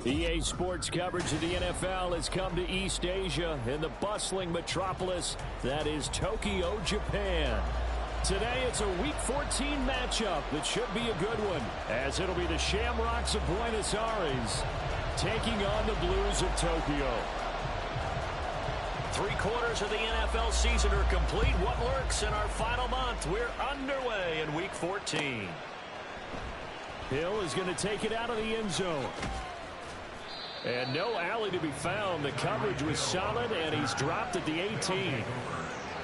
EA Sports coverage of the NFL has come to East Asia in the bustling metropolis that is Tokyo, Japan. Today it's a Week 14 matchup that should be a good one, as it'll be the Shamrocks of Buenos Aires taking on the Blues of Tokyo. 3/4 of the NFL season are complete. What lurks in our final month? We're underway in Week 14. Hill is going to take it out of the end zone. And no alley to be found. The coverage was solid, and he's dropped at the 18.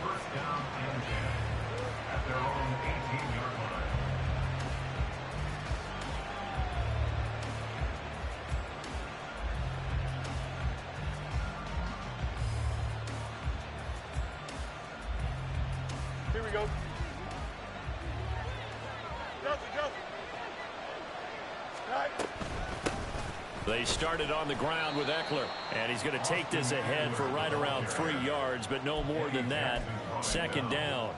First down and 10 at their own 18-yard line. Here we go. They started on the ground with Eckler, and he's going to take this ahead for right around 3 yards, but no more than that. Second down.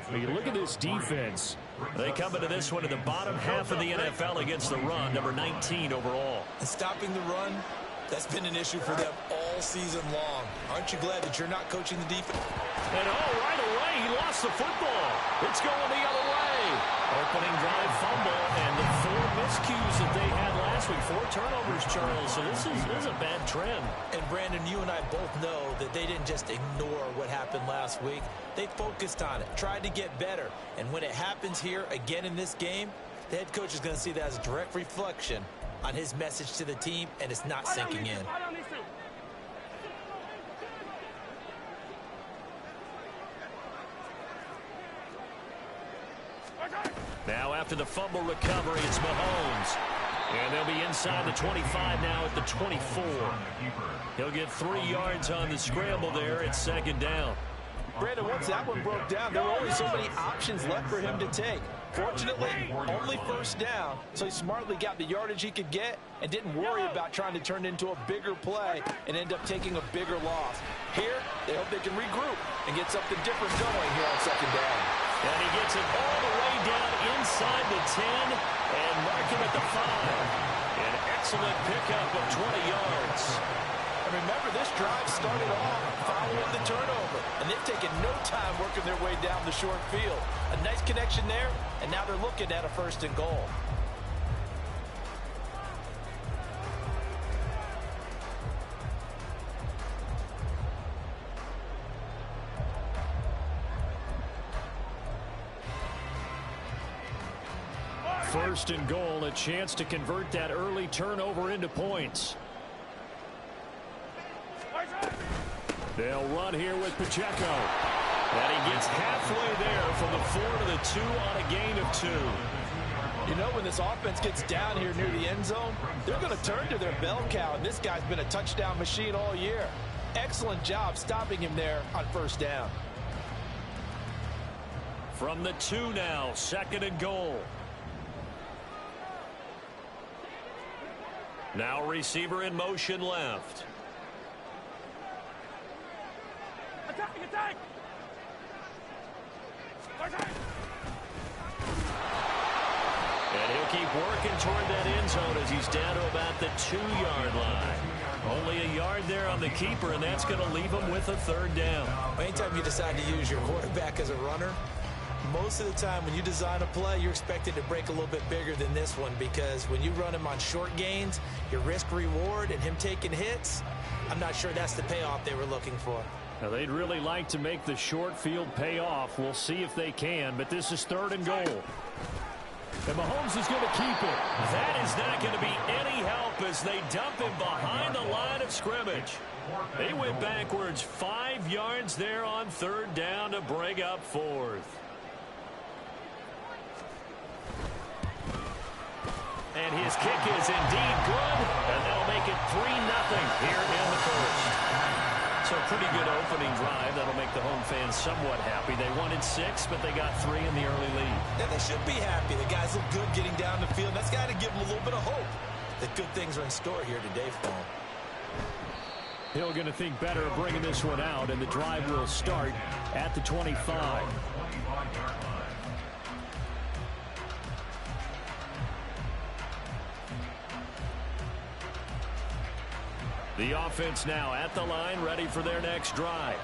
When you look at this defense, they come into this one in the bottom half of the NFL against the run, number 19 overall. And stopping the run, that's been an issue for them all season long. Aren't you glad that you're not coaching the defense? And right away, he lost the football. It's going the other way. Opening drive fumble, and the 4 miscues that they had last week. 4 turnovers, Charles. So this is a bad trend. And Brandon, you and I both know that they didn't just ignore what happened last week. They focused on it, tried to get better. And when it happens here again in this game, the head coach is going to see that as a direct reflection on his message to the team, and it's not sinking in. Now after the fumble recovery, it's Mahomes. And they'll be inside the 25 now at the 24. He'll get 3 yards on the scramble there. It's second down. Brandon, once that one broke down, there were only so many options left for him to take. Fortunately, only first down, so he smartly got the yardage he could get and didn't worry about trying to turn it into a bigger play and end up taking a bigger loss. Here, they hope they can regroup and get something different going here on second down. And he gets it all the way down inside the 10 and mark him at the 5. An excellent pickup of 20 yards. And remember, this drive started off following the turnover, and they've taken no time working their way down the short field. A nice connection there, and now they're looking at a 1st and goal. First and goal, a chance to convert that early turnover into points. They'll run here with Pacheco. And he gets halfway there from the 4 to the 2 on a gain of 2. You know, when this offense gets down here near the end zone, they're going to turn to their bell cow, and this guy's been a touchdown machine all year. Excellent job stopping him there on first down. From the 2 now, second and goal. Now receiver in motion left. Attack! And he'll keep working toward that end zone as he's down to about the 2-yard line. Only a yard there on the keeper, and that's going to leave him with a 3rd down. Anytime you decide to use your quarterback as a runner, most of the time when you design a play, you're expected to break a little bit bigger than this one, because when you run him on short gains, your risk-reward and him taking hits, I'm not sure that's the payoff they were looking for. Now, they'd really like to make the short field pay off. We'll see if they can, but this is 3rd and goal. And Mahomes is going to keep it. That is not going to be any help as they dump him behind the line of scrimmage. They went backwards 5 yards there on 3rd down to bring up 4th. And his kick is indeed good, and they'll make it 3-0 here in the 1st. So a pretty good opening drive. That'll make the home fans somewhat happy. They wanted 6, but they got 3 in the early lead. Yeah, they should be happy. The guys look good getting down the field. That's got to give them a little bit of hope that good things are in store here today for them. Hill going to think better of bringing this one out, and the drive will start at the 25. The offense now at the line, ready for their next drive.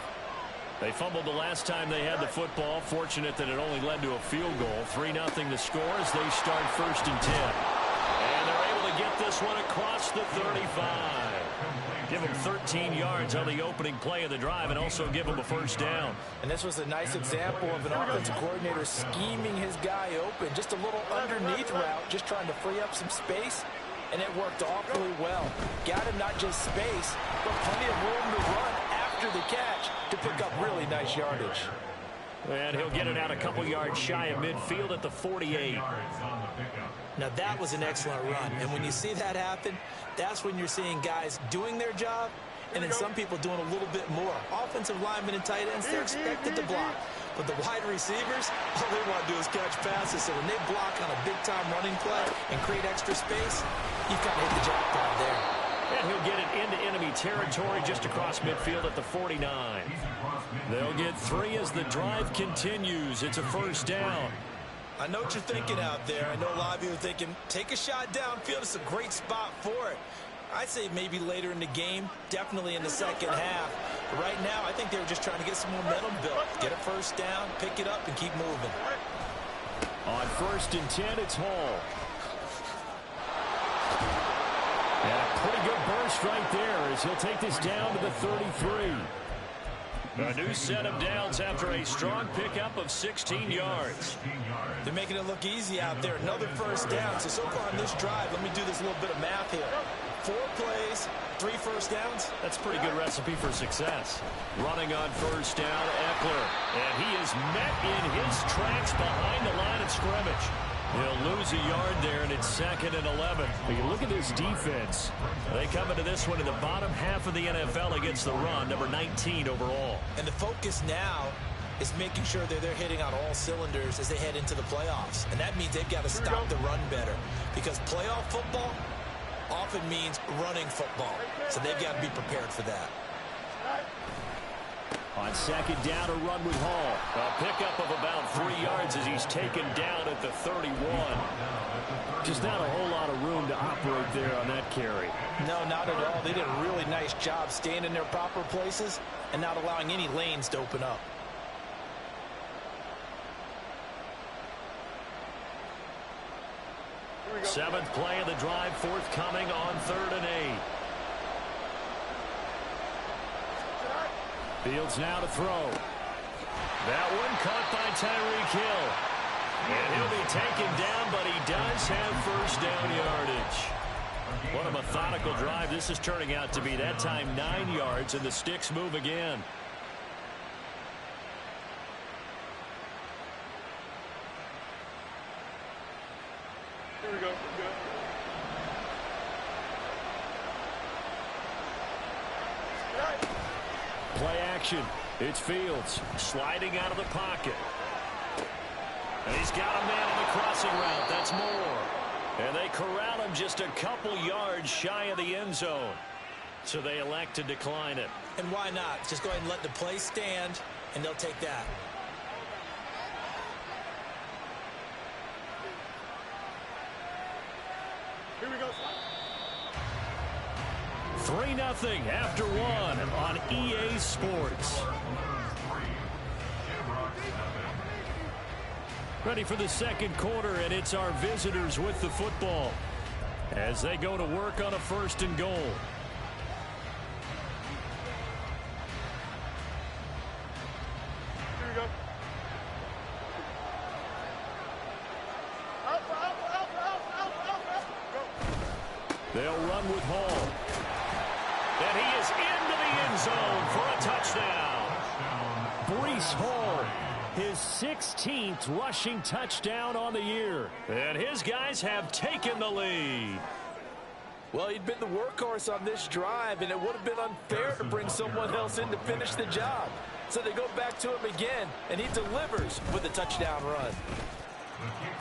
They fumbled the last time they had the football. Fortunate that it only led to a field goal. 3-0 the score as they start 1st and 10. And they're able to get this one across the 35. Give them 13 yards on the opening play of the drive and also give them a 1st down. And this was a nice example of an offensive coordinator scheming his guy open. Just a little underneath route, just trying to free up some space. And it worked awfully well. Got him not just space, but plenty of room to run after the catch to pick up really nice yardage. And he'll get it out a couple yards shy of midfield at the 48. Now that was an excellent run. And when you see that happen, that's when you're seeing guys doing their job and then some people doing a little bit more. Offensive linemen and tight ends, they're expected to block. But the wide receivers, all they want to do is catch passes. So when they block on a big-time running play and create extra space, you've kind of hit the jackpot there. And he'll get it into enemy territory just across midfield at the 49. They'll get 3 as the drive continues. It's a 1st down. I know what you're thinking out there. I know a lot of you are thinking, take a shot downfield. It's a great spot for it. I'd say maybe later in the game, definitely in the second half. But right now, I think they were just trying to get some momentum built. Get a 1st down, pick it up, and keep moving. On 1st and 10, it's Hall. And a pretty good burst right there as he'll take this down to the 33. A new set of downs after a strong pickup of 16 yards. They're making it look easy out there. Another 1st down. So far on this drive, let me do this little bit of math here. 4 plays, 3 1st downs. That's a pretty good recipe for success. Running on 1st down, Eckler. And he is met in his tracks behind the line of scrimmage. He'll lose a yard there, and it's 2nd and 11. But you look at this defense. They come into this one in the bottom half of the NFL against the run, number 19 overall. And the focus now is making sure that they're hitting on all cylinders as they head into the playoffs. And that means they've got to stop the run better. Because playoff football often means running football. So they've got to be prepared for that. On 2nd down, a run with Hall. A pickup of about 3 yards as he's taken down at the 31. Just not a whole lot of room to operate there on that carry. No, not at all. They did a really nice job staying in their proper places and not allowing any lanes to open up. Seventh play of the drive forthcoming on 3rd and 8. Fields now to throw. That one caught by Tyreek Hill. And he'll be taken down, but he does have 1st down yardage. What a methodical drive this is turning out to be. That time 9 yards, and the sticks move again. Here we go. Play action. It's Fields sliding out of the pocket. And he's got a man on the crossing route. That's Moore. And they corral him just a couple yards shy of the end zone. So they elect to decline it. And why not? Just go ahead and let the play stand, and they'll take that. Here we go. 3-0 after 1 on EA Sports. Ready for the 2nd quarter, and it's our visitors with the football as they go to work on a 1st and goal. Here we go. They'll run with Hall. And he is into the end zone for a touchdown. Breece Hall, his 16th rushing touchdown on the year. And his guys have taken the lead. Well, he'd been the workhorse on this drive, and it would have been unfair to bring someone else in to finish the job. So they go back to him again, and he delivers with a touchdown run.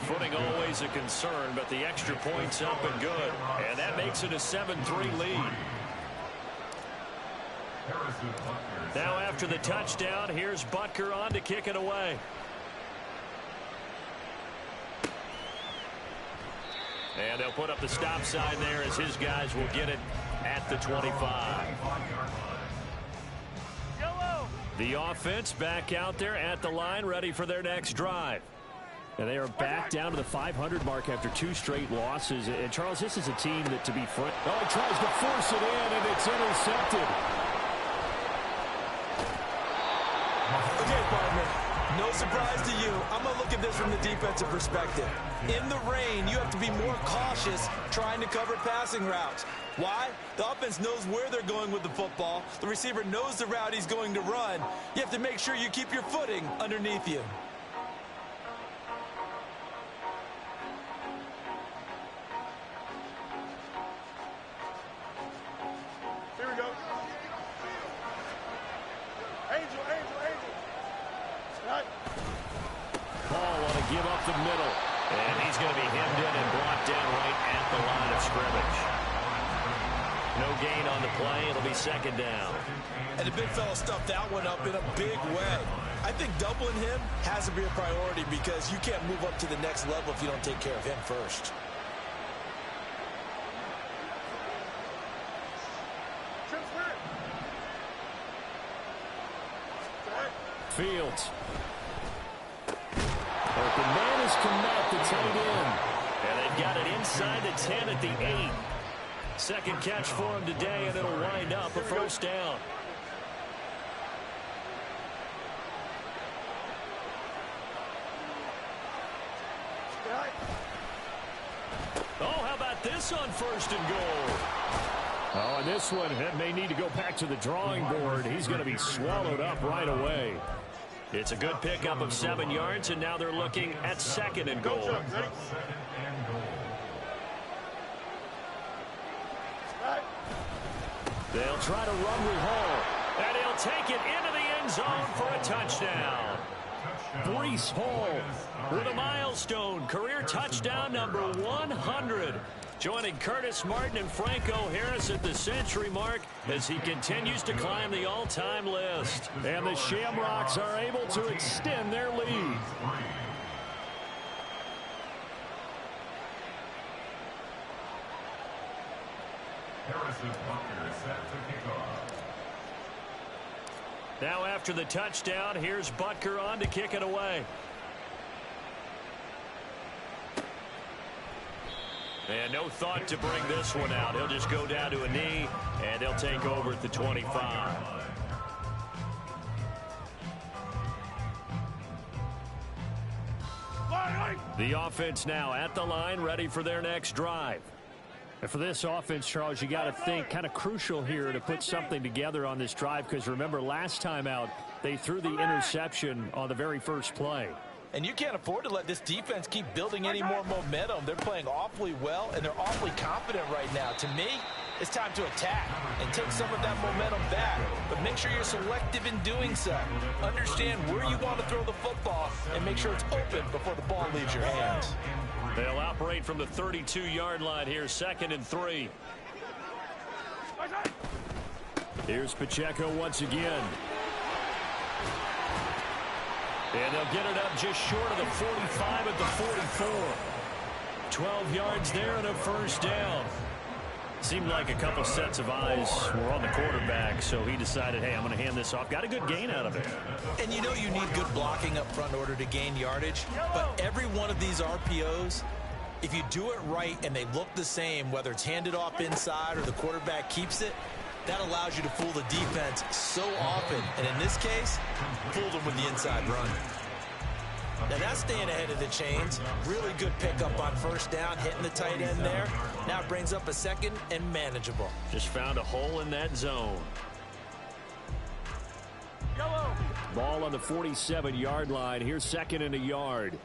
Footing always a concern, but the extra point's up and good. And that makes it a 7-3 lead. Now after the touchdown, here's Butker on to kick it away. And they'll put up the stop sign there as his guys will get it at the 25. The offense back out there at the line, ready for their next drive. And they are back down to the 500 mark after 2 straight losses. And, Charles, this is a team that, to be frank, he tries to force it in, and it's intercepted. Okay, partner, no surprise to you. I'm going to look at this from the defensive perspective. In the rain, you have to be more cautious trying to cover passing routes. Why? The offense knows where they're going with the football. The receiver knows the route he's going to run. You have to make sure you keep your footing underneath you. Here we go. Angel. Right. Paul want to give up the middle. And he's going to be hemmed in and brought down right at the line of scrimmage. No gain on the play. It'll be second down. And the big fella stuffed that one up in a big way. I think doubling him has to be a priority because you can't move up to the next level if you don't take care of him first. Fields. Open man is Kmet, the tight end. And they've got it inside the 10 at the 8. Second catch for him today, and it'll wind up a first down. Oh, how about this on first and goal? Oh, and this one may need to go back to the drawing board. He's going to be swallowed up right away. It's a good pickup of 7 yards, and now they're looking at second and goal. They'll try to rumble Hall, and he'll take it into the end zone for a touchdown. Breece Hall with a milestone career touchdown number 100. Joining Curtis Martin and Franco Harris at the century mark as he continues to climb the all-time list. And the Shamrocks are able to extend their lead. Now after the touchdown, here's Butker on to kick it away. And no thought to bring this one out. He'll just go down to a knee, and they'll take over at the 25. The offense now at the line, ready for their next drive. And for this offense, Charles, you got to think kind of crucial here to put something together on this drive, because remember last time out, they threw the interception on the very first play. And you can't afford to let this defense keep building any more momentum. They're playing awfully well, and they're awfully confident right now. To me, it's time to attack and take some of that momentum back. But make sure you're selective in doing so. Understand where you want to throw the football and make sure it's open before the ball leaves your hands. They'll operate from the 32-yard line here, 2nd and 3. Here's Pacheco once again. And they'll get it up just short of the 45 at the 44. 12 yards there and a first down. Seemed like a couple sets of eyes were on the quarterback, so he decided, hey, I'm going to hand this off. Got a good gain out of it. And you know you need good blocking up front in order to gain yardage. But every one of these RPOs, if you do it right and they look the same, whether it's handed off inside or the quarterback keeps it, that allows you to fool the defense so often. And in this case, fooled them with the inside run. Now that's staying ahead of the chains. Really good pickup on first down, hitting the tight end there. Now it brings up a second and manageable. Just found a hole in that zone. Ball on the 47-yard line. Here's 2nd and a yard.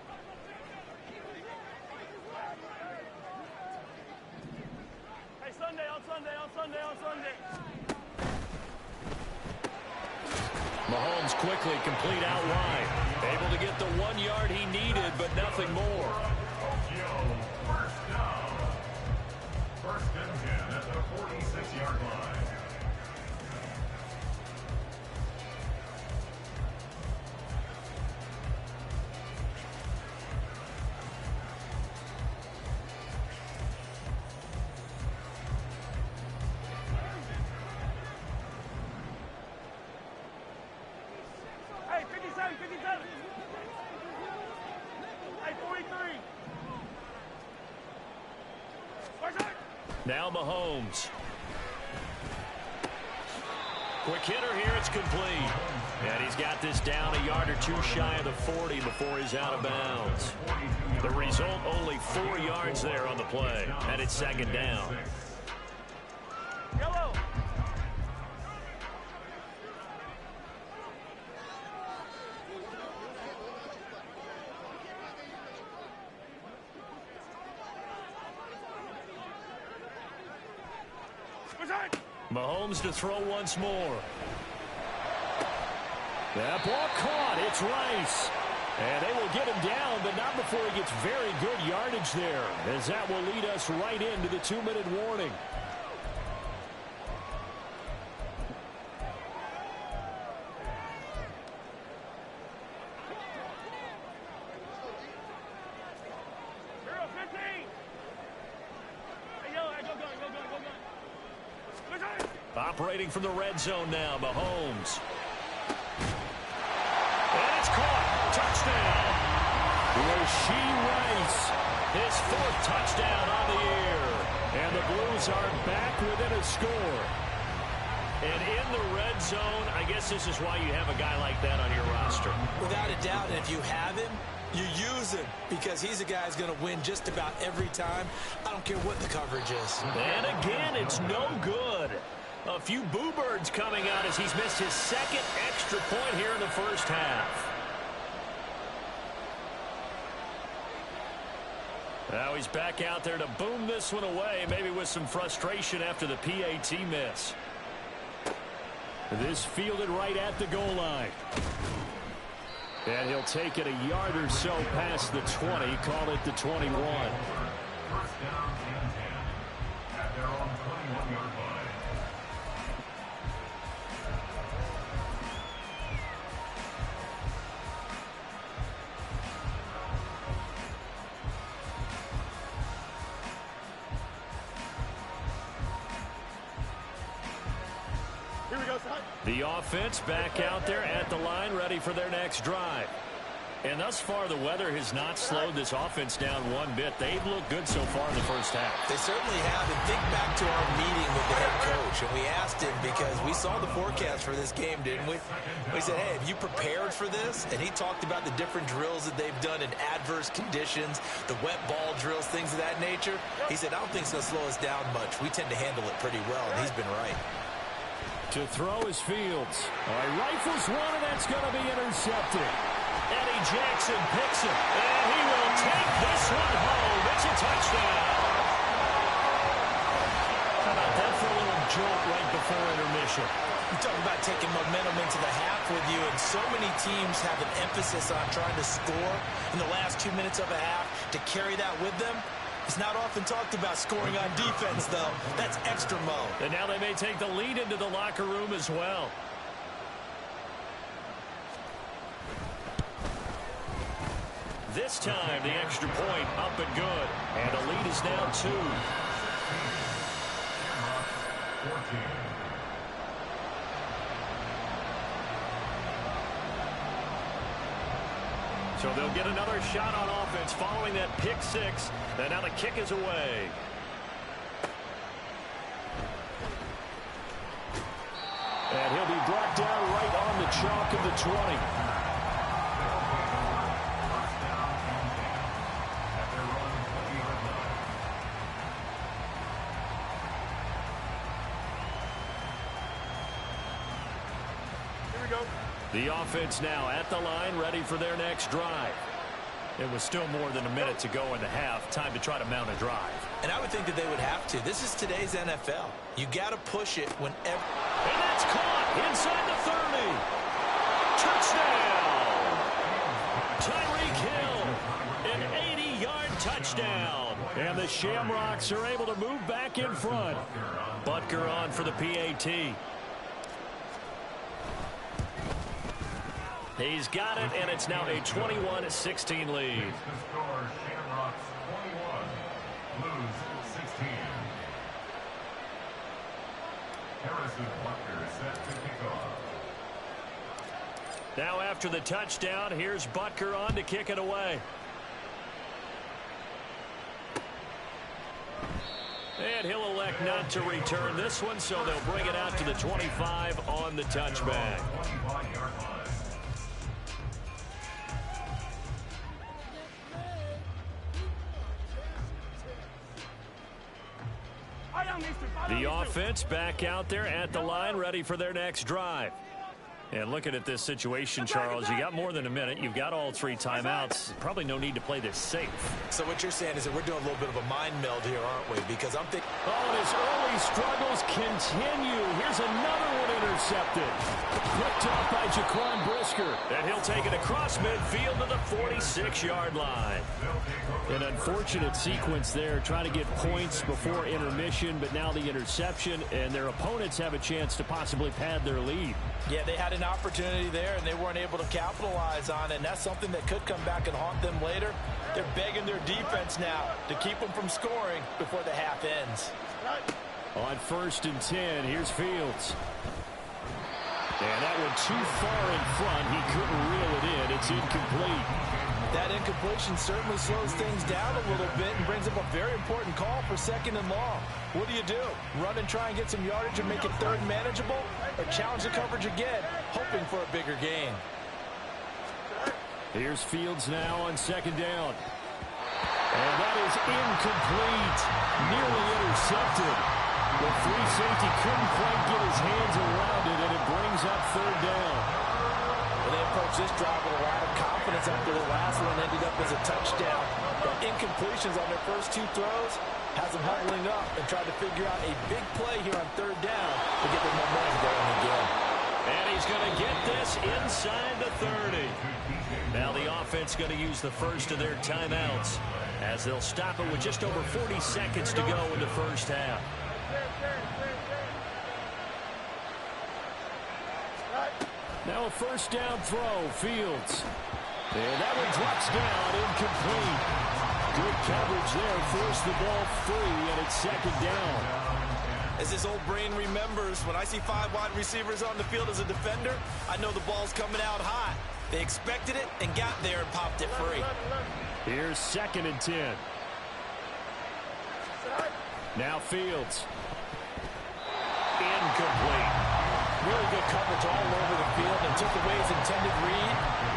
Mahomes quickly complete out wide. Able to get the 1 yard he needed, but nothing more. First and 10 at the 46-yard line. Now Mahomes. Quick hitter here. It's complete. And he's got this down a yard or two shy of the 40 before he's out of bounds. The result, only 4 yards there on the play. And it's second down. Yellow. Mahomes to throw once more. That ball caught. It's Rice. And they will get him down, but not before he gets very good yardage there, as that will lead us right into the 2-minute warning. Operating from the red zone now, Mahomes. And it's caught. Touchdown. Rashee Rice. His 4th touchdown on the year. And the Blues are back within a score. And in the red zone, I guess this is why you have a guy like that on your roster. Without a doubt, and if you have him, you use him, because he's a guy who's going to win just about every time. I don't care what the coverage is. And again, it's no good. A few boo birds coming out as he's missed his 2nd extra point here in the first half. Now he's back out there to boom this one away, maybe with some frustration after the PAT miss. This fielded right at the goal line. And he'll take it a yard or so past the 20, call it the 21. First down and 10 at their own 21-yard line. Here we go, son. The offense back out there at the line, ready for their next drive. And thus far, the weather has not slowed this offense down one bit. They've looked good so far in the first half. They certainly have. And think back to our meeting with the head coach. And we asked him, because we saw the forecast for this game, didn't we? We said, hey, have you prepared for this? And he talked about the different drills that they've done in adverse conditions, the wet ball drills, things of that nature. He said, I don't think it's going to slow us down much. We tend to handle it pretty well, and he's been right. To throw is Fields. All right, rifles one, and that's going to be intercepted. Eddie Jackson picks it, and he will take this one home. It's a touchdown. How about that for a little jolt right before intermission? You talk about taking momentum into the half with you, and so many teams have an emphasis on trying to score in the last 2 minutes of a half to carry that with them. It's not often talked about scoring on defense, though. That's extra mo. And now they may take the lead into the locker room as well. This time, the extra point up and good. And the lead is now 2. 14. So they'll get another shot on offense following that pick 6. And now the kick is away. And he'll be brought down right on the chalk of the 20. The offense now at the line, ready for their next drive. It was still more than a minute to go in the half. Time to try to mount a drive. And I would think that they would have to. This is today's NFL. You got to push it whenever. And that's caught inside the 30. Touchdown. Tyreek Hill, an 80-yard touchdown. And the Shamrocks are able to move back in front. Butker on for the PAT. He's got it, and it's now a 21-16 lead. The score, Shamrocks 21, Blues 16. Harrison Butker set to kick off. Now after the touchdown, here's Butker on to kick it away. And he'll elect not to return this one, so they'll bring it out to the 25 on the touchback. The offense back out there at the line, ready for their next drive. And looking at this situation, Charles, you got more than a minute. You've got all 3 timeouts. Probably no need to play this safe. So what you're saying is that we're doing a little bit of a mind meld here, aren't we? Because I'm thinking... Oh, and his early struggles continue. Here's another one intercepted. Picked off by Jaquan Brisker. And he'll take it across midfield to the 46-yard line. An unfortunate sequence there, trying to get points before intermission, but now the interception, and their opponents have a chance to possibly pad their lead. Yeah, they had an opportunity there, and they weren't able to capitalize on it, and that's something that could come back and haunt them later. They're begging their defense now to keep them from scoring before the half ends. On 1st and 10, here's Fields. And that one too far in front. He couldn't reel it in. It's incomplete. That incompletion certainly slows things down a little bit and brings up a very important call for 2nd and long. What do? Run and try and get some yardage and make it 3rd manageable, or challenge the coverage again, hoping for a bigger gain? Here's Fields now on 2nd down. And that is incomplete. Nearly intercepted. The free safety couldn't quite get his hands around it, and it brings up 3rd down. They approached this drive with a lot of confidence after the last one ended up as a touchdown. But incompletions on their first 2 throws has them huddling up and trying to figure out a big play here on 3rd down to get their momentum going again. And he's going to get this inside the 30. Now the offense going to use the first of their timeouts as they'll stop it with just over 40 seconds to go in the first half. Now a 1st down throw, Fields. And that one drops down, incomplete. Good coverage there, forced the ball free, and it's 2nd down. As his old brain remembers, when I see 5 wide receivers on the field as a defender, I know the ball's coming out high. They expected it and got there and popped it free. Here's 2nd and 10. Now Fields. Incomplete. Really good coverage all over the field and took away his intended read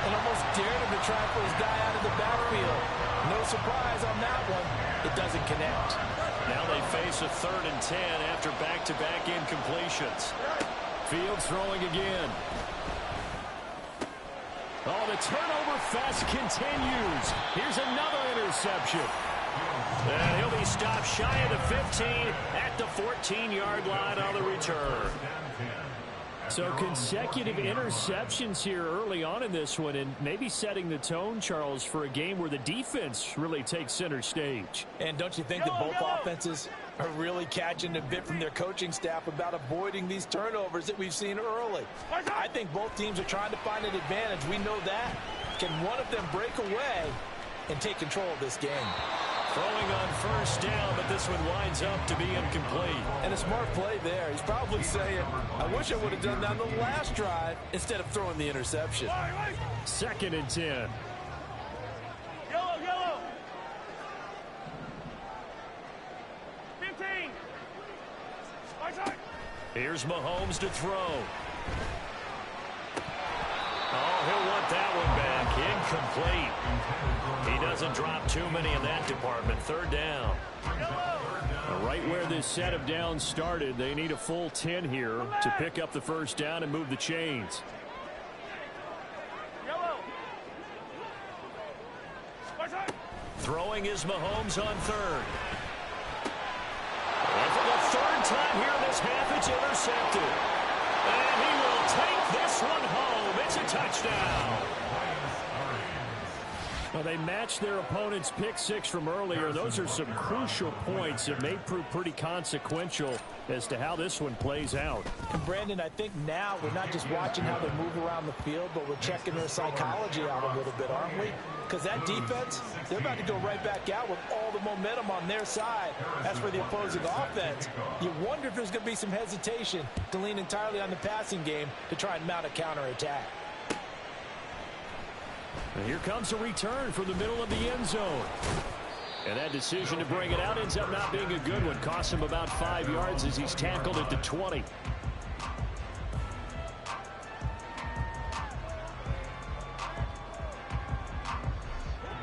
and almost dared him to try for his guy out of the backfield. No surprise on that one. It doesn't connect. Now they face a 3rd and 10 after back-to-back incompletions. Fields throwing again. Oh, the turnover fest continues. Here's another interception. And he'll be stopped shy of the 15 at the 14-yard line on the return. So consecutive interceptions here early on in this one, and maybe setting the tone, Charles, for a game where the defense really takes center stage. And don't you think that both offenses are really catching a bit from their coaching staff about avoiding these turnovers that we've seen early? I think both teams are trying to find an advantage. We know that. Can one of them break away and take control of this game? Throwing on 1st down, but this one winds up to be incomplete. And a smart play there. He's probably saying, I wish I would have done that on the last drive instead of throwing the interception. 2nd and 10. Yellow. 15. Here's Mahomes to throw. Oh, he'll want that one back. Incomplete. He doesn't drop too many in that department. 3rd down. Right where this set of downs started, they need a full 10 here to pick up the 1st down and move the chains. Throwing is Mahomes on 3rd. And for the 3rd time here this half, it's intercepted. And he will take this one home. It's a touchdown. Well, they matched their opponent's pick 6 from earlier. Those are some crucial points that may prove pretty consequential as to how this one plays out. And Brandon, I think now we're not just watching how they move around the field, but we're checking their psychology out a little bit, aren't we? Because that defense, they're about to go right back out with all the momentum on their side. As for the opposing offense, you wonder if there's going to be some hesitation to lean entirely on the passing game to try and mount a counterattack. And here comes a return from the middle of the end zone. And that decision to bring it out ends up not being a good one. Costs him about 5 yards as he's tackled at the 20.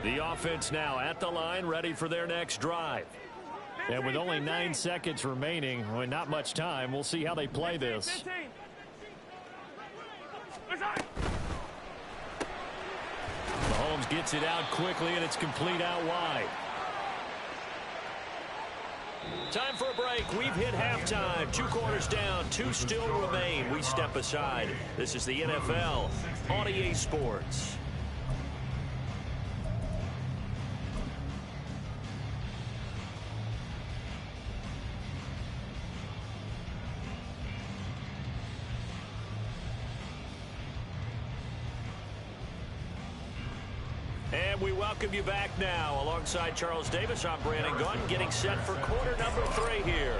The offense now at the line, ready for their next drive. And with only 9 seconds remaining, well, not much time, we'll see how they play this. Mahomes gets it out quickly, and it's complete out wide. Time for a break. We've hit halftime. 2 quarters down, 2 still remain. We step aside. This is the NFL on EA Sports. And we welcome you back now. Alongside Charles Davis, I'm Brandon Gunn, getting set for quarter number 3 here.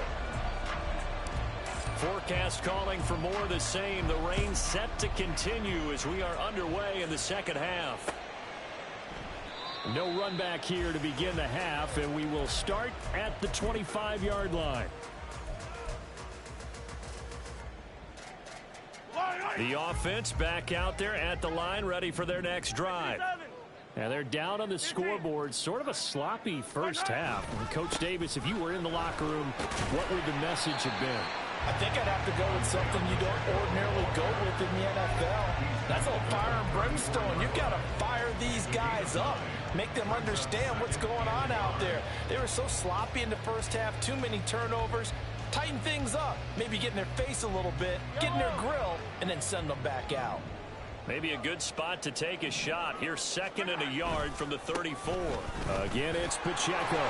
Forecast calling for more of the same. The rain set to continue as we are underway in the second half. No run back here to begin the half, and we will start at the 25-yard line. The offense back out there at the line, ready for their next drive. And they're down on the scoreboard. Sort of a sloppy first half. And Coach Davis, if you were in the locker room, what would the message have been? I think I'd have to go with something you don't ordinarily go with in the NFL. That's a fire and brimstone. You've got to fire these guys up. Make them understand what's going on out there. They were so sloppy in the first half. Too many turnovers. Tighten things up. Maybe get in their face a little bit. Get in their grill. And then send them back out. Maybe a good spot to take a shot. Here's 2nd and a yard from the 34. Again, it's Pacheco.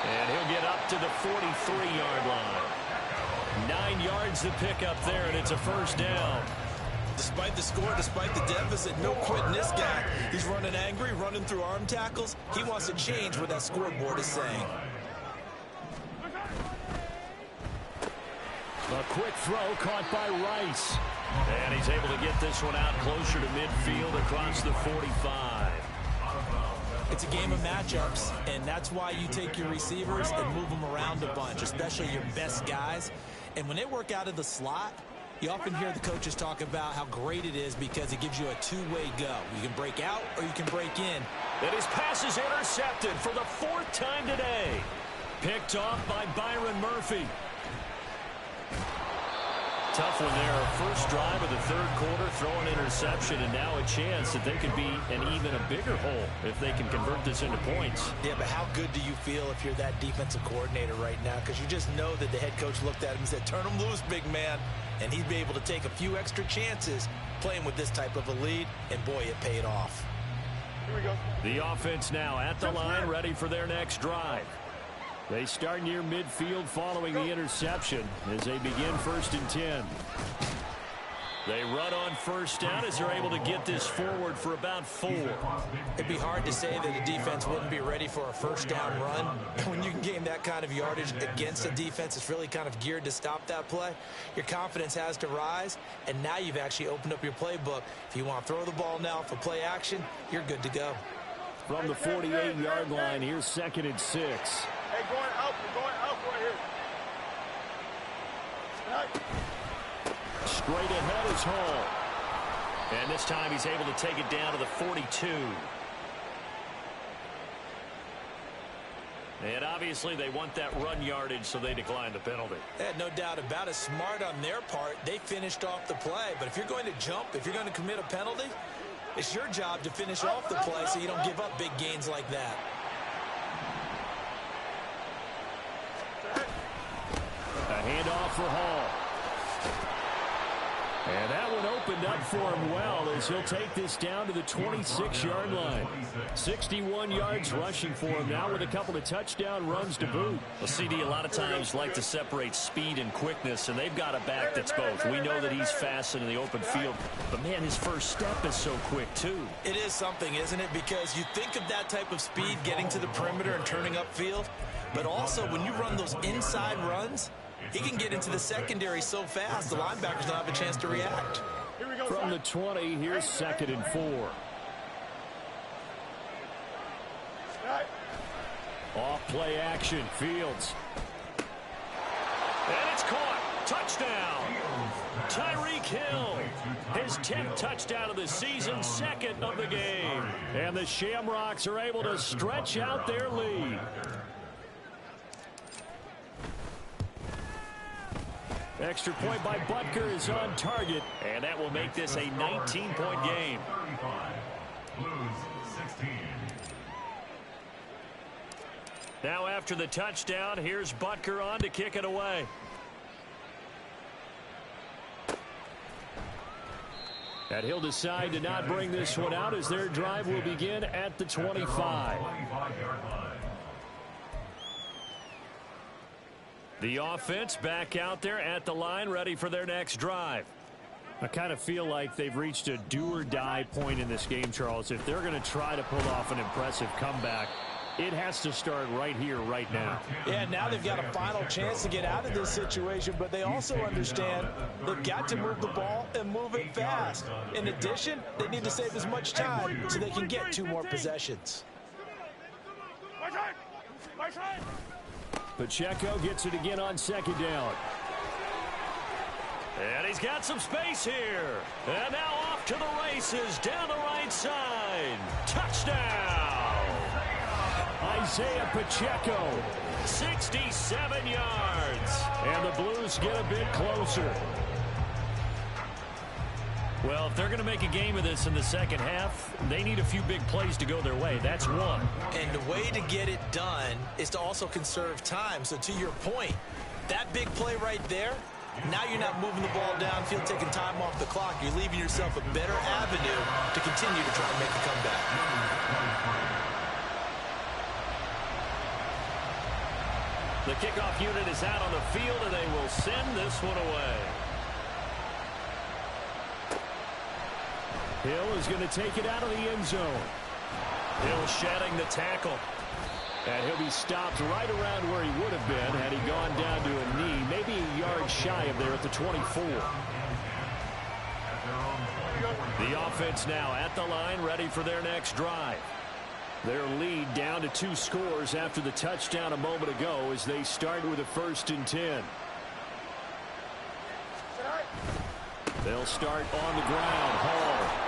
And he'll get up to the 43-yard line. 9 yards to pick up there, and it's a first down. Despite the score, despite the deficit, no quitting this guy. He's running angry, running through arm tackles. He wants to change what that scoreboard is saying. A quick throw caught by Rice. And he's able to get this one out closer to midfield across the 45. It's a game of matchups, and that's why you take your receivers and move them around a bunch, especially your best guys. And when they work out of the slot, you often hear the coaches talk about how great it is because it gives you a two-way go. You can break out or you can break in. And his pass is intercepted for the 4th time today. Picked off by Byron Murphy. Tough one there. First drive of the 3rd quarter, throw an interception, and now a chance that they could be in even a bigger hole if they can convert this into points. Yeah, but how good do you feel if you're that defensive coordinator right now? Because you just know that the head coach looked at him and said, turn him loose, big man. And he'd be able to take a few extra chances playing with this type of a lead, and boy, it paid off. Here we go. The offense now at the line, ready for their next drive. They start near midfield following the interception as they begin 1st and 10. They run on first down as they're able to get this forward for about 4. It'd be hard to say that a defense wouldn't be ready for a first down run. When you can gain that kind of yardage against a defense that's really kind of geared to stop that play, your confidence has to rise, and now you've actually opened up your playbook. If you want to throw the ball now for play action, you're good to go. From the 48-yard line, here's 2nd and 6. Hey, going out. We're going out right here. Right. Straight ahead is Hall. And this time he's able to take it down to the 42. And obviously they want that run yardage, so they decline the penalty. No doubt about it. Smart on their part. They finished off the play. But if you're going to jump, if you're going to commit a penalty, it's your job to finish off the play so you don't give up big gains like that. A handoff for Hall. And that one opened up for him well as he'll take this down to the 26-yard line. 61 yards rushing for him now with a couple of touchdown runs to boot. Well, CD, a lot of times like to separate speed and quickness, and they've got a back that's both. We know that he's fast in the open field, but, man, his first step is so quick, too. It is something, isn't it? Because you think of that type of speed getting to the perimeter and turning upfield, but also when you run those inside runs, he can get into the secondary so fast, the linebackers don't have a chance to react. From the 20, here's 2nd and 4. Off play action. Fields. And it's caught. Touchdown. Tyreek Hill. His 10th touchdown of the season, 2nd of the game. And the Shamrocks are able to stretch out their lead. Extra point by Butker is on target. And that will make this a 19-point game. Now after the touchdown, here's Butker on to kick it away. And he'll decide to not bring this one out as their drive will begin at the 25. The offense back out there at the line, ready for their next drive. I kind of feel like they've reached a do-or-die point in this game, Charles. If they're going to try to pull off an impressive comeback, it has to start right here, right now. Yeah, now they've got a final chance to get out of this situation, but they also understand they've got to move the ball and move it fast. In addition, they need to save as much time so they can get 2 more possessions. Pacheco gets it again on 2nd down. And he's got some space here. And now off to the races down the right side. Touchdown! Isaiah Pacheco, 67 yards. And the Blues get a bit closer. Well, if they're going to make a game of this in the second half, they need a few big plays to go their way. That's one. And the way to get it done is to also conserve time. So to your point, that big play right there, now you're not moving the ball downfield, taking time off the clock. You're leaving yourself a better avenue to continue to try and make a comeback. The kickoff unit is out on the field, and they will send this one away. Hill is going to take it out of the end zone. Hill shedding the tackle. And he'll be stopped right around where he would have been had he gone down to a knee, maybe a yard shy of there at the 24. The offense now at the line, ready for their next drive. Their lead down to 2 scores after the touchdown a moment ago as they start with a 1st and 10. They'll start on the ground. Hall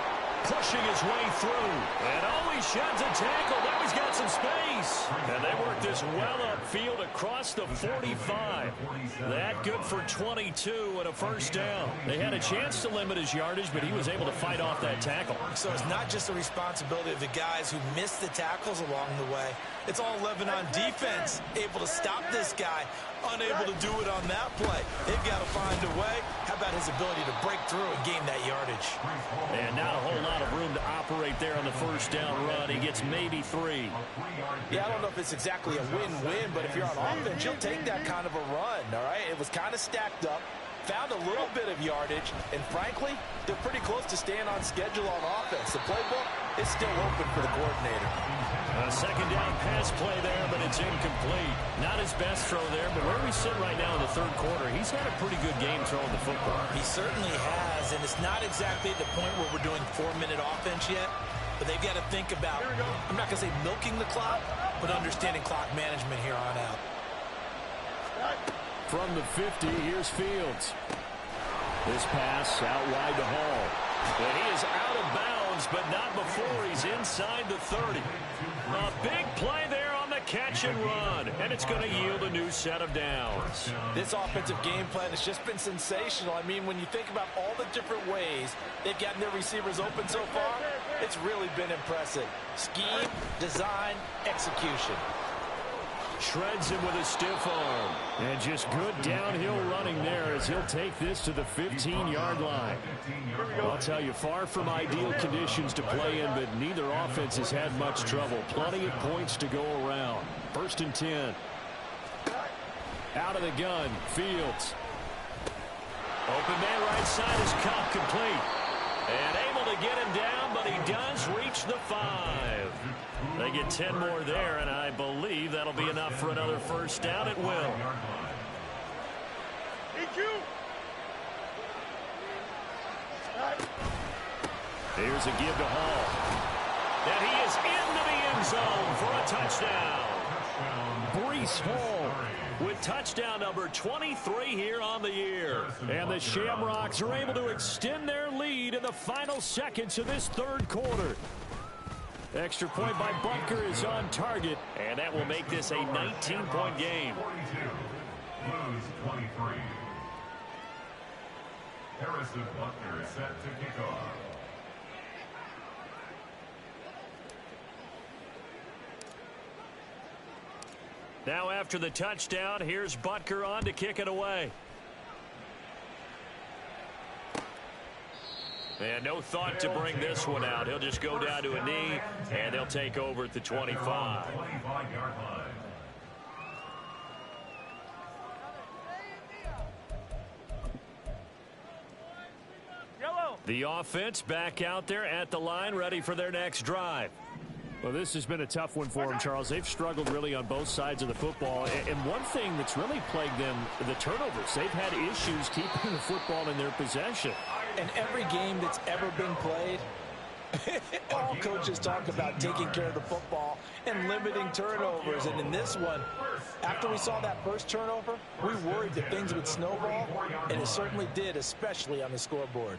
pushing his way through. And he sheds a tackle. Now he's got some space. And they work this well upfield across the 45. That good for 22 and a 1st down. They had a chance to limit his yardage, but he was able to fight off that tackle. So it's not just the responsibility of the guys who missed the tackles along the way. It's all 11 on defense, able to stop this guy, unable to do it on that play. They've got to find a way. How about his ability to break through and gain that yardage? And not a whole lot of room to operate there on the 1st down run. He gets maybe 3. Yeah, I don't know if it's exactly a win-win, but if you're on offense, you'll take that kind of a run, all right? It was kind of stacked up, found a little bit of yardage, and frankly, they're pretty close to staying on schedule on offense. The playbook is still open for the coordinator. A 2nd down pass play there, but it's incomplete. Not his best throw there, but where we sit right now in the 3rd quarter, he's had a pretty good game throwing the football. He certainly has, and it's not exactly at the point where we're doing 4-minute offense yet, but they've got to think about, I'm not going to say milking the clock, but understanding clock management here on out. From the 50, here's Fields. This pass out wide to Hall. And he is out of bounds, but not before he's inside the 30. A big play there on the catch and run, and it's going to yield a new set of downs. This offensive game plan has just been sensational. I mean, when you think about all the different ways they've gotten their receivers open so far, it's really been impressive. Scheme, design, execution. Shreds him with a stiff arm. And just good downhill running there as he'll take this to the 15-yard line. I'll tell you, far from ideal conditions to play in, but neither offense has had much trouble. Plenty of points to go around. 1st and 10. Out of the gun, Fields. Open man right side is caught complete. And able to get him down, but he does reach the 5. They get 10 more there, and I believe that'll be enough for another 1st down at will. Here's a give to Hall. And he is into the end zone for a touchdown. Breece Hall with touchdown number 23 here on the year. And the Shamrocks are able to extend their lead in the final seconds of this third quarter. Extra point by Butker is on target, and that will make this a 19-point game. 42, Blues 23. Harrison Butker is set to kick off. Now after the touchdown, here's Butker on to kick it away. And no thought to bring this one out. He'll just go down to a knee, and they'll take over at the 25. 25-yard line. The offense back out there at the line, ready for their next drive. Well, this has been a tough one for them, Charles. They've struggled really on both sides of the football. And one thing that's really plagued them, the turnovers. They've had issues keeping the football in their possession. And every game that's ever been played, all coaches talk about taking care of the football and limiting turnovers. And in this one, after we saw that first turnover, we worried that things would snowball, and it certainly did, especially on the scoreboard.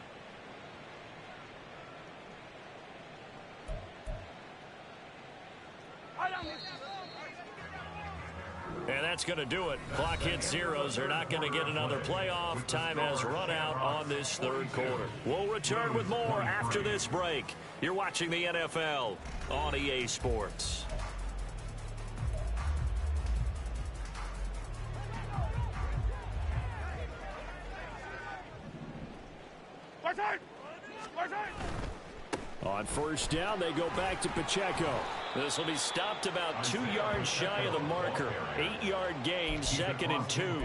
And that's going to do it. Clock hits zeros. They're not going to get another playoff. Time has run out on this third quarter. We'll return with more after this break. You're watching the NFL on EA Sports. On first down, they go back to Pacheco. This will be stopped about 2 yards shy of the marker. 8-yard gain, 2nd and 2.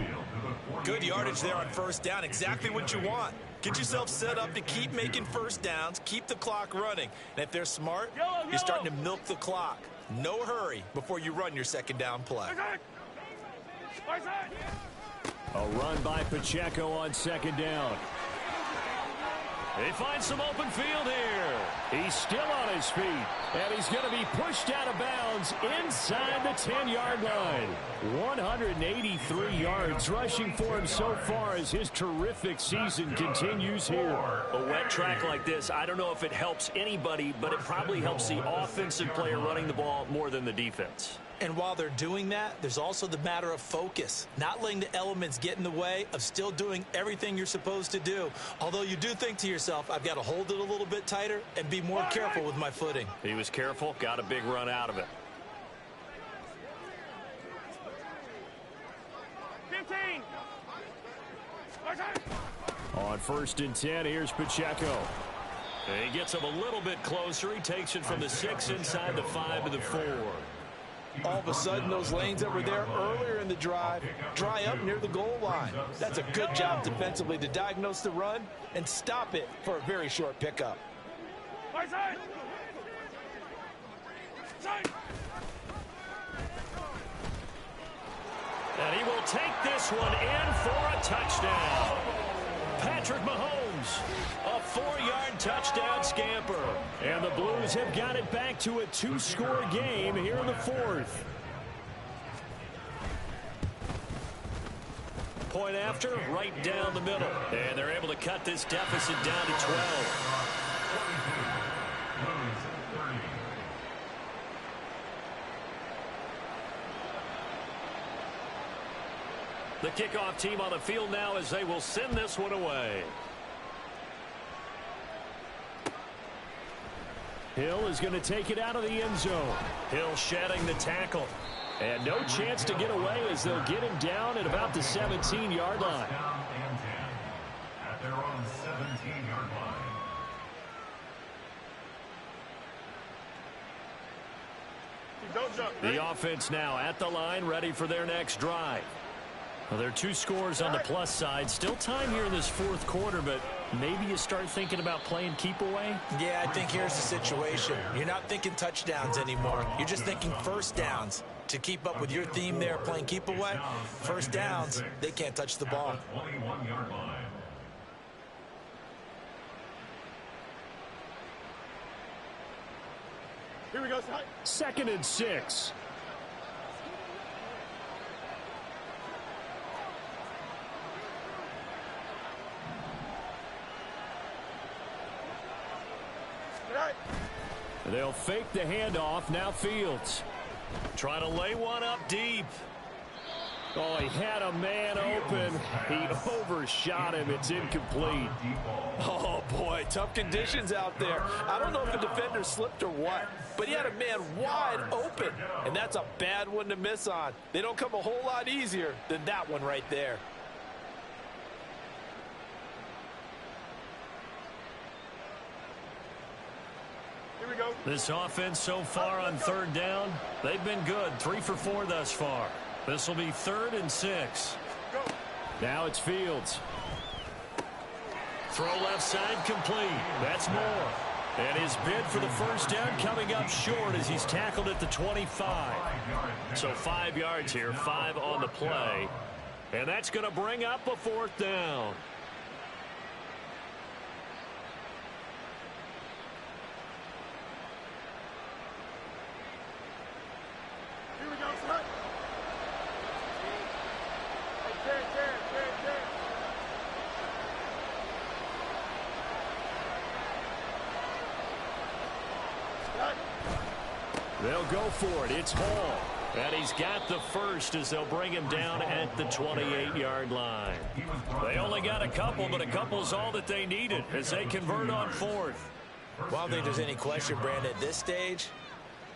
Good yardage there on first down. Exactly what you want. Get yourself set up to keep making first downs, keep the clock running. And if they're smart, you're starting to milk the clock. No hurry before you run your second down play. A run by Pacheco on second down. They find some open field here. He's still on his feet, and he's going to be pushed out of bounds inside the 10-yard line. 183 yards rushing for him so far as his terrific season continues here. A wet track like this, I don't know if it helps anybody, but it probably helps the offensive player running the ball more than the defense. And while they're doing that, there's also the matter of focus. Not letting the elements get in the way of still doing everything you're supposed to do. Although you do think to yourself, I've got to hold it a little bit tighter and be more careful with my footing. He was careful, got a big run out of it. 15. On first and 10, here's Pacheco. And he gets him a little bit closer. He takes it from the 6 inside the 5 to the 4. All of a sudden, those lanes that were there earlier in the drive dry up near the goal line. That's a good job defensively to diagnose the run and stop it for a very short pickup. And he will take this one in for a touchdown. Patrick Mahomes, a 4-yard touchdown scamper. And the Blues have got it back to a 2-score game here in the 4th. Point after, right down the middle. And they're able to cut this deficit down to 12. The kickoff team on the field now as they will send this one away. Hill is going to take it out of the end zone. Hill shedding the tackle. And no chance to get away as they'll get him down at about the 17-yard line. Down and 10 at their own 17-yard line. Don't jump. The offense now at the line, ready for their next drive. Well, there are 2 scores on the plus side. Still time here in this 4th quarter, but maybe you start thinking about playing keep away? Yeah, I think here's the situation. You're not thinking touchdowns anymore. You're just thinking first downs. To keep up with your theme there, playing keep away, first downs, they can't touch the ball. 21-yard line. Here we go. 2nd and 6. They'll fake the handoff. Now Fields. Trying to lay one up deep. Oh, he had a man open. He overshot him. It's incomplete. Oh, boy, tough conditions out there. I don't know if the defender slipped or what, but he had a man wide open, and that's a bad one to miss on. They don't come a whole lot easier than that one right there. Here we go. This offense so far on third down, they've been good. 3 for 4 thus far. This will be 3rd and 6. Go. Now it's Fields. Throw left side complete. That's Moore. And his bid for the first down coming up short as he's tackled at the 25. So 5 yards here, 5 on the play. And that's going to bring up a 4th down. Here we go, son. Hey, Terry. They'll go for it. It's Hall. And he's got the first as they'll bring him down at the 28-yard line. They only got a couple, but a couple's all that they needed as they convert on 4th. Well, I don't think there's any question, Brandon, at this stage,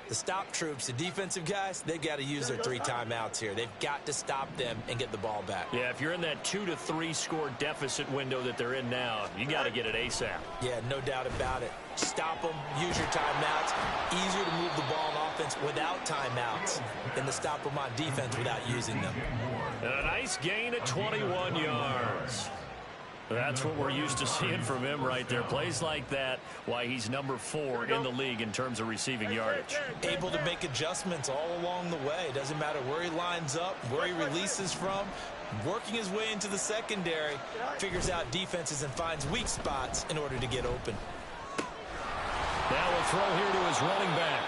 the stop troops, the defensive guys, they've got to use their 3 timeouts here. They've got to stop them and get the ball back. Yeah, if you're in that 2 to 3 score deficit window that they're in now, you got to get it ASAP. Yeah, no doubt about it. Stop them, use your timeouts. Easier to move the ball on offense without timeouts than to stop them on defense without using them. And a nice gain at 21 yards. That's what we're used to seeing from him right there. Plays like that, why he's number 4 in the league in terms of receiving yardage. Able to make adjustments all along the way. Doesn't matter where he lines up, where he releases from. Working his way into the secondary, figures out defenses and finds weak spots in order to get open. Now we'll throw here to his running back.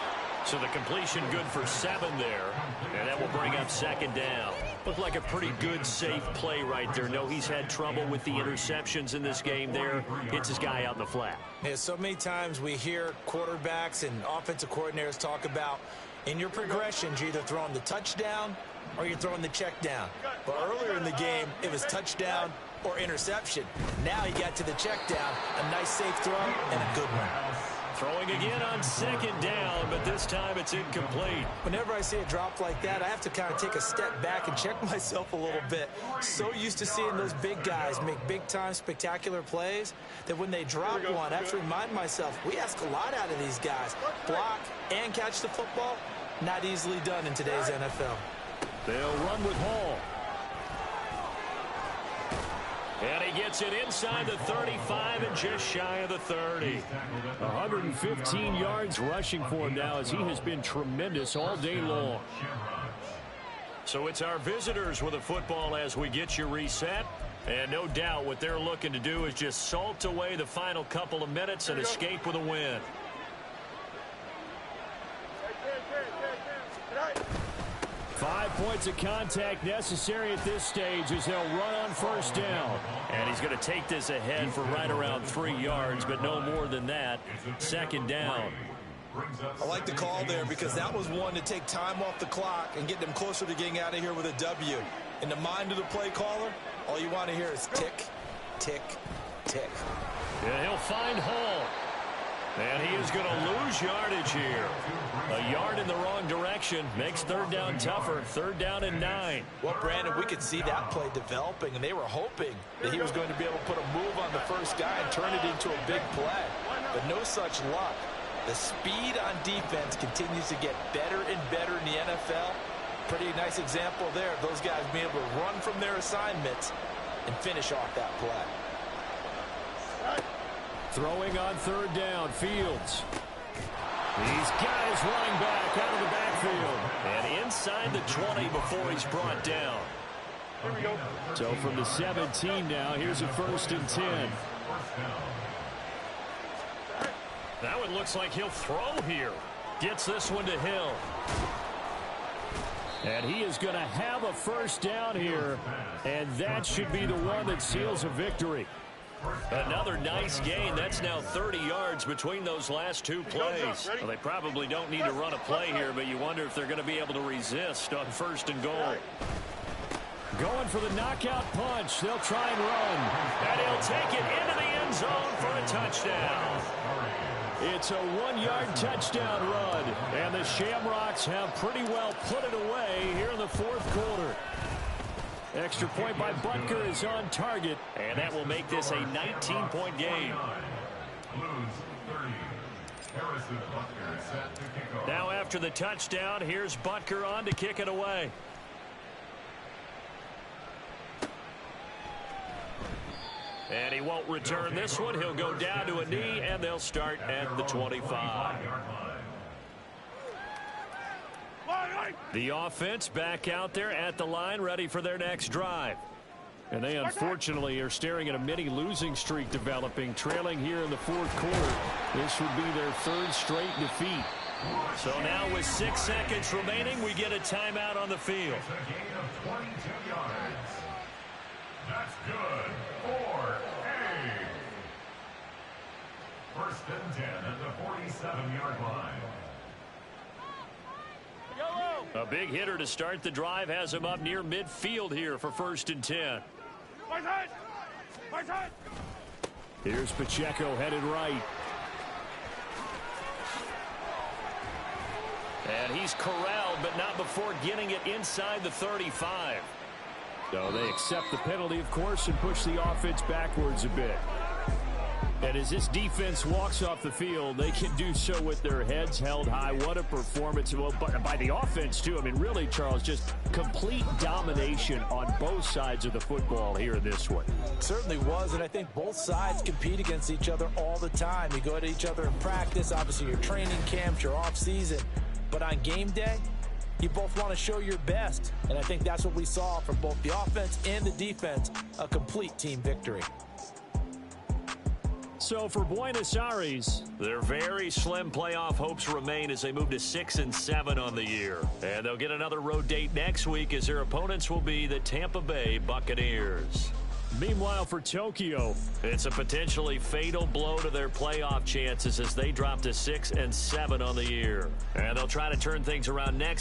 So the completion good for 7 there. And that will bring up 2nd down. Looked like a pretty good, safe play right there. No, he's had trouble with the interceptions in this game there. Hits his guy out in the flat. Yeah, so many times we hear quarterbacks and offensive coordinators talk about in your progressions, you're either throwing the touchdown or you're throwing the check down. But earlier in the game, it was touchdown or interception. Now he got to the check down, a nice safe throw and a good one. Throwing again on 2nd down, but this time it's incomplete. Whenever I see a drop like that, I have to kind of take a step back and check myself a little bit. So used to seeing those big guys make big-time spectacular plays that when they drop one, I have to remind myself, we ask a lot out of these guys. Block and catch the football, not easily done in today's NFL. They'll run with Hall. And he gets it inside the 35 and just shy of the 30. 115 yards rushing for him now as he has been tremendous all day long. So it's our visitors with the football as we get you reset. And no doubt what they're looking to do is just salt away the final couple of minutes and escape with a win. 5 points of contact necessary at this stage as they'll run on 1st down. And he's going to take this ahead for right around 3 yards, but no more than that. 2nd down. I like the call there because that was one to take time off the clock and get them closer to getting out of here with a W. In the mind of the play caller, all you want to hear is tick, tick, tick. Yeah, he'll find Hall. And he is going to lose yardage here. A yard in the wrong direction makes 3rd down tougher. 3rd down and 9. Well, Brandon, we could see that play developing, and they were hoping that he was going to be able to put a move on the first guy and turn it into a big play. But no such luck. The speed on defense continues to get better and better in the NFL. Pretty nice example there of those guys being able to run from their assignments and finish off that play. Throwing on 3rd down, Fields. He's got his running back out of the backfield. And inside the 20 before he's brought down. Here we go. So from the 17 now, here's a 1st and 10. That one looks like he'll throw here. Gets this one to Hill. And he is going to have a 1st down here. And that should be the one that seals a victory. Another nice gain. That's now 30 yards between those last two plays. Well, they probably don't need to run a play here, but you wonder if they're going to be able to resist on 1st and goal. Going for the knockout punch. They'll try and run. And he'll take it into the end zone for a touchdown. It's a 1-yard touchdown run. And the Shamrocks have pretty well put it away here in the 4th quarter. Extra point by Butker is on target. And that will make this a 19-point game. Now after the touchdown, here's Butker on to kick it away. And he won't return this one. He'll go down to a knee, and they'll start at the 25. The offense back out there at the line, ready for their next drive. And they unfortunately are staring at a mini losing streak developing, trailing here in the 4th quarter. This would be their 3rd straight defeat. So now with 6 seconds remaining, we get a timeout on the field. It's a gain of 22 yards. That's good for a 1st and 10 at the 47-yard line. A big hitter to start the drive has him up near midfield here for 1st and 10. Here's Pacheco headed right. And he's corralled, but not before getting it inside the 35. So they accept the penalty, of course, and push the offense backwards a bit. And as this defense walks off the field, they can do so with their heads held high. What a performance. Well, by the offense, too. I mean, really, Charles, just complete domination on both sides of the football here in this one. It certainly was, and I think both sides compete against each other all the time. You go at each other in practice, obviously your training camps, your off-season. But on game day, you both want to show your best. And I think that's what we saw from both the offense and the defense, a complete team victory. So for Buenos Aires, their very slim playoff hopes remain as they move to 6-7 on the year. And they'll get another road date next week as their opponents will be the Tampa Bay Buccaneers. Meanwhile, for Tokyo, it's a potentially fatal blow to their playoff chances as they drop to 6-7 on the year. And they'll try to turn things around next week.